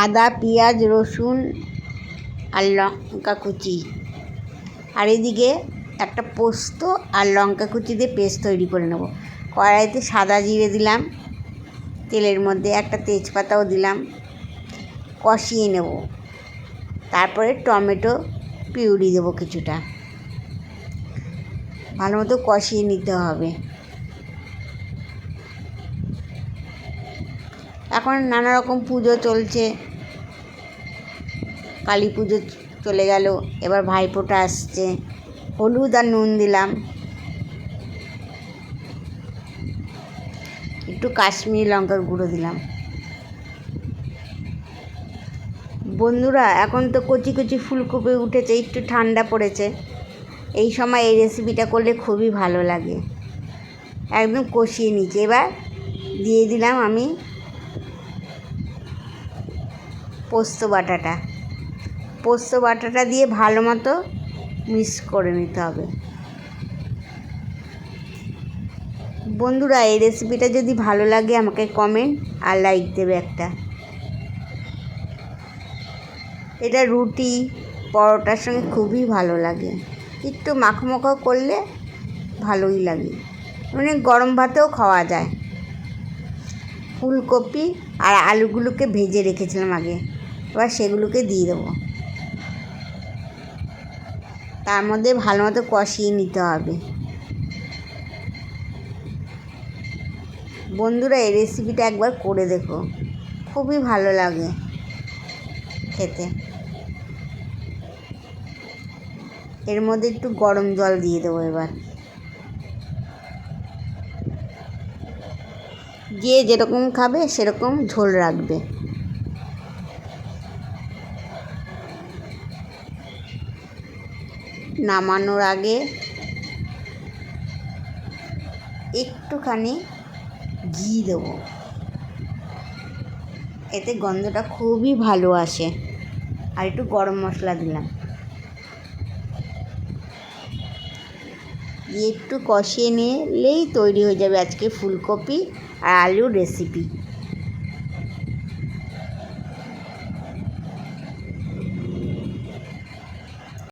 আদা, পেঁয়াজ, রসুন আর লঙ্কা কুচি, আর এদিকে একটা পোস্ত আর লঙ্কা কুচি দিয়ে পেস্ট তৈরি করে নেব। কড়াইতে সাদা জিরে দিলাম, তেলের মধ্যে একটা তেজপাতাও দিলাম, কষিয়ে নেব। তারপরে টমেটো পিউরি দেবো কিছুটা, ভালো মতো কষিয়ে নিতে হবে। এখন নানা রকম পুজো চলছে, কালী পুজো চলে গেল, এবার ভাইফোঁটা আসছে। হলুদ আর নুন দিলাম, একটু কাশ্মীরি লঙ্কার গুঁড়ো দিলাম। বন্ধুরা, এখন তো কচি কচি ফুলকপি উঠেছে, একটু ঠান্ডা পড়েছে, এই সময় এই রেসিপিটা করলে খুবই ভালো লাগে। একদম কষিয়ে নিচ্ছি। এবার দিয়ে দিলাম আমি পোস্ত বাটাটা দিয়ে ভালো মতো মিক্স করে নিতে হবে। বন্ধুরা, এই রেসিপিটা যদি ভালো লাগে আমাকে কমেন্ট আর লাইক দেবে একটা। এটা রুটি পরোটার সঙ্গে খুবই ভালো লাগে, একটু মাখো মাখো করলে ভালোই লাগে, মানে গরম ভাতেও খাওয়া যায়। ফুলকপি আর আলুগুলোকে ভেজে রেখেছিলাম আগে, এবার সেগুলোকে দিয়ে দেবো। তার মধ্যে ভালো মতো কষিয়ে নিতে হবে। বন্ধুরা, এই রেসিপিটা একবার করে দেখো, খুবই ভালো লাগে খেতে। এর মধ্যে একটু গরম জল দিয়ে দেবো। এবার যে যেরকম খাবে সেরকম ঝোল রাখবে। নামানোর আগে একটুখানি ঘি দেবো, এতে গন্ধটা খুবই ভালো আসে। আর একটু গরম মশলা দিলাম, দিয়ে একটু কষিয়ে নিলেই তৈরি হয়ে যাবে আজকে ফুলকপি আর আলুর রেসিপি।